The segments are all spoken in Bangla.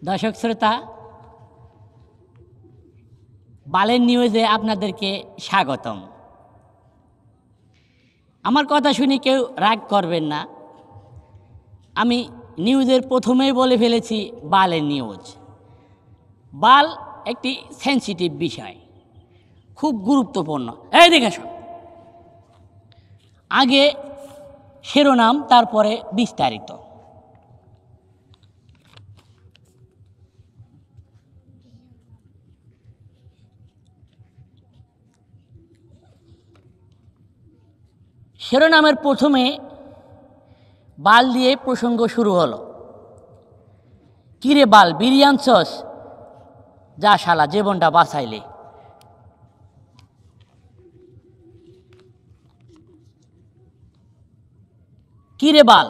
দর্শক শ্রোতা, বালের নিউজে আপনাদেরকে স্বাগতম। আমার কথা শুনে কেউ রাগ করবেন না। আমি নিউজের প্রথমেই বলে ফেলেছি বালের নিউজ। বাল একটি সেনসিটিভ বিষয়, খুব গুরুত্বপূর্ণ। এই দেখে শোন, আগে শিরোনাম, তারপরে বিস্তারিত। শিরোনামের প্রথমে বাল দিয়ে প্রসঙ্গ শুরু হলো। কিরে বাল, বিড়ি আনছস? যা শালা, জীবনটা বাঁচাইলে। কিরে বাল,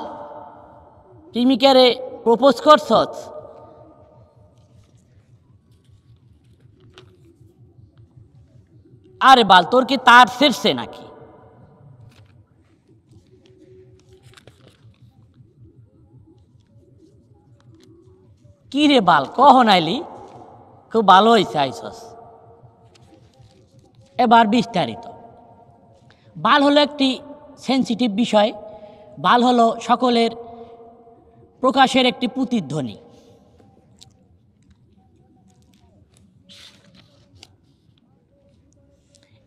প্রেমিকারে প্রপোজ করছস? আরে বাল, তোর কি তার ছেড়ছে নাকি? কিরে বাল, কখন আইলি? খুব ভালো হয়েছে আইসস। এবার বিস্তারিত। বাল হলো একটি সেনসিটিভ বিষয়। বাল হলো সকলের প্রকাশের একটি প্রতিধ্বনি।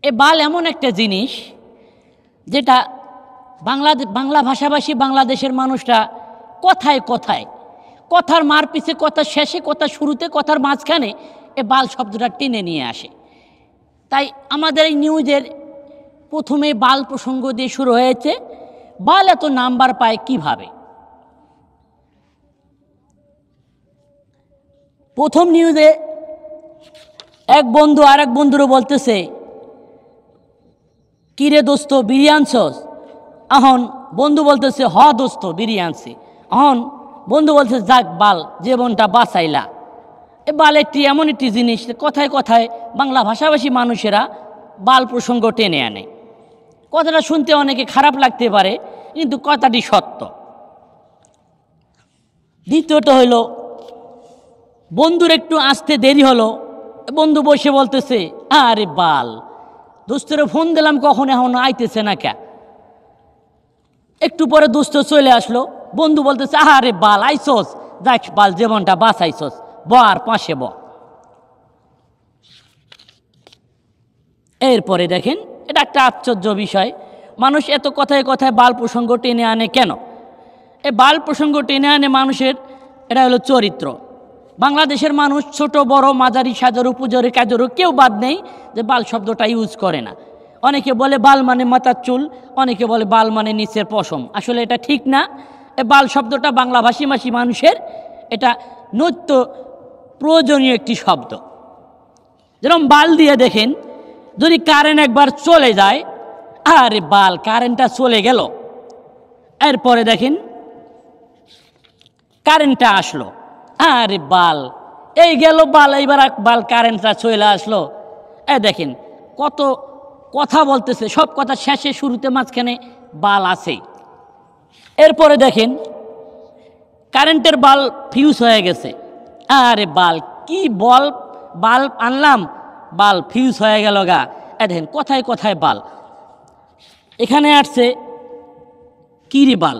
এ বাল এমন একটা জিনিস যেটা বাংলা ভাষাভাষী বাংলাদেশের মানুষরা কথায় কথায়, কথার মার পিছে, কথার শেষে, কথার শুরুতে, কথার মাঝখানে এ বাল শব্দটা টেনে নিয়ে আসে। তাই আমাদের এই নিউজের প্রথমে বাল প্রসঙ্গ দিয়ে শুরু হয়েছে। বাল এত নাম্বার পায় কিভাবে? প্রথম নিউজে এক বন্ধু আর এক বন্ধুরও বলতেছে, কিরে দোস্ত, বিড়ি আনছস? এখন বন্ধু বলতেছে, হ দোস্ত, বিড়ি আনছি। এখন বন্ধু বলছে, যাক বাল, জীবনটা বাঁচাইলা। এ বাল একটি এমন একটি জিনিস, কথায় কথায় বাংলা ভাষাভাষী মানুষেরা বাল প্রসঙ্গ টেনে আনে। কথাটা শুনতে অনেকে খারাপ লাগতে পারে, কিন্তু কথাটি সত্য। দ্বিতীয়ত হইল, বন্ধুর একটু আসতে দেরি হলো। বন্ধু বসে বলতেছে, আরে বাল, দোস্তরে ফোন দিলাম কখন, এখন আইতেছে না কে? একটু পরে দোস্ত চলে আসলো। বন্ধু বলতেছে, আরে বাল, আইসস? যাক বাল, জীবনটা বাঁচাইছস, ব আর পাশে ব। এরপরে দেখেন, এটা একটা আশ্চর্য বিষয়। মানুষ এত কথায় কথায় বাল প্রসঙ্গ টেনে আনে কেন? এই বাল প্রসঙ্গ টেনে আনে মানুষের, এটা হলো চরিত্র। বাংলাদেশের মানুষ ছোট বড়, মাঝারি, সাজারু, পুজোরে, কাজরু, কেউ বাদ নেই যে বাল শব্দটা ইউজ করে না। অনেকে বলে বাল মানে মাথার চুল, অনেকে বলে বাল মানে নিচের পশম। আসলে এটা ঠিক না। এই বাল শব্দটা বাংলা ভাষী মানুষের এটা নিত্য প্রয়োজনীয় একটি শব্দ। যেরকম বাল দিয়ে দেখেন, যদি কারেন্ট একবার চলে যায়, আরে বাল, কারেন্টটা চলে গেল। এরপরে দেখেন কারেন্টটা আসলো, আরে বাল, এই গেল বাল, এইবার বাল, কারেন্টটা চলে আসলো। দেখেন কত কথা বলতেছে, সব কথা শেষে, শুরুতে, মাঝখানে বাল আছে। এরপরে দেখেন কারেন্টের বাল ফিউজ হয়ে গেছে। আরে বাল, কি বাল্ব আনলাম, বাল ফিউজ হয়ে গেল গা। দেখেন কথায় কথায় বাল। এখানে আসছে, কিরে বাল,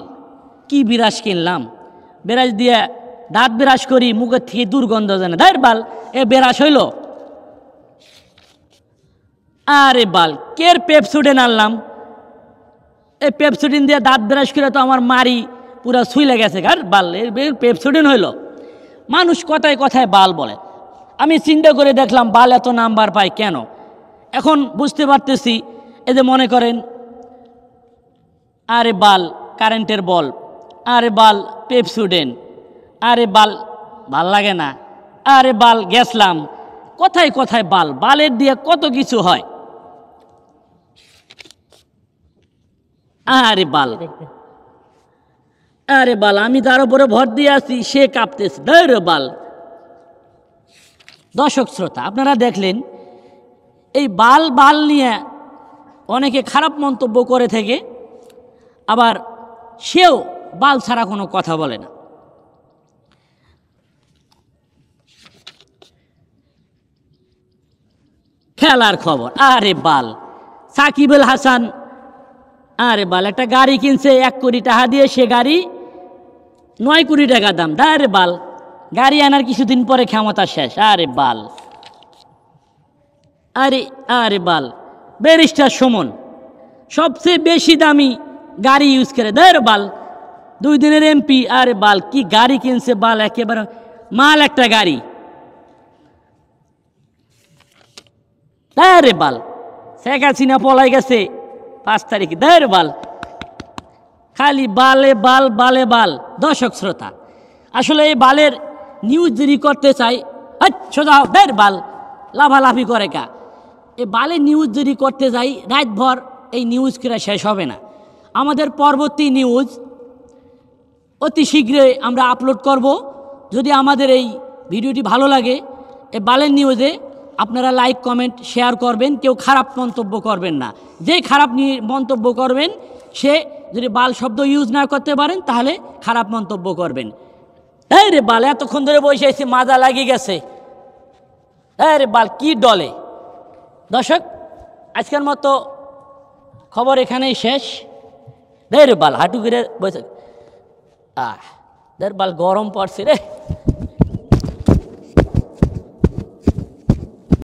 কি বিরাস কিনলাম, বিরাস দিয়ে দাঁত বিরাস করি, মুখের থেকে দুর্গন্ধ জানে, দাঁড় বাল, এ বিরাস হইল। আরে বাল, কের পেপসুডেন আনলাম, এই পেপসুডিন দিয়ে দাঁত বিরাস করে তো আমার মারি পুরা ছুইলে গেছে। আর বাল, এর পেপসুডিন হইল। মানুষ কথায় কথায় বাল বলে। আমি চিন্তা করে দেখলাম বাল এত নাম্বার পায় কেন। এখন বুঝতে পারতেছি, এই যে মনে করেন, আরে বাল, কারেন্টের বল, আরে বাল, পেপসুডেন, আরে বাল, ভাল লাগে না, আরে বাল, গেছলাম। কথায় কথায় বাল, বালের দিয়ে কত কিছু হয়। আরে বাল, আরে বাল, আমি তার উপরে ভর দিয়ে আছি, সে কাঁপতেছে, ধৈর্য বাল। দর্শক শ্রোতা, আপনারা দেখলেন এই বাল নিয়ে অনেকে খারাপ মন্তব্য করে থাকে, আবার সেও বাল ছাড়া কোনো কথা বলে না। খেলার খবর। আরে বাল, সাকিব আল হাসান আরে বাল একটা গাড়ি কিনছে 1 কোটি টাকা দিয়ে, সে গাড়ি 9 কোটি টাকা দাম। আরে বাল, গাড়ি আনার কিছুদিন পরে ক্ষমতা শেষ। আরে বাল, আরে বাল, ব্যারিস্টার সুমন সবচেয়ে বেশি দামি গাড়ি ইউজ করে। আরে বাল, 2 দিনের এমপি। আরে বাল, কি গাড়ি কিনছে বাল, একেবারে মাল একটা গাড়ি। আরে বাল, শেখ হাসিনা পলাই গেছে 5 তারিখে। আরে বাল, খালি বালে বাল, বালে বাল। দর্শক শ্রোতা, আসলে এই বালের নিউজ যদি করতে চাই, সোজা দের বাল লাফালাফি করে কা। এই বালের নিউজ যদি করতে যাই, রাতভর এই নিউজ করে শেষ হবে না। আমাদের পরবর্তী নিউজ অতি শীঘ্রই আমরা আপলোড করব। যদি আমাদের এই ভিডিওটি ভালো লাগে, এই বালের নিউজে আপনারা লাইক, কমেন্ট, শেয়ার করবেন। কেউ খারাপ মন্তব্য করবেন না। যে খারাপ মন্তব্য করবেন, সে যদি বাল শব্দ ইউজ না করতে পারেন তাহলে খারাপ মন্তব্য করবেন। এই রে বাল, এতক্ষণ ধরে বসে আছি, মাজা লাগিয়ে গেছে। এই রে বাল, কি ডলে। দর্শক, আজকের মতো খবর এখানেই শেষ। রে বাল, হাঁটু করে বসে। দের বাল, গরম পড়ছে রে।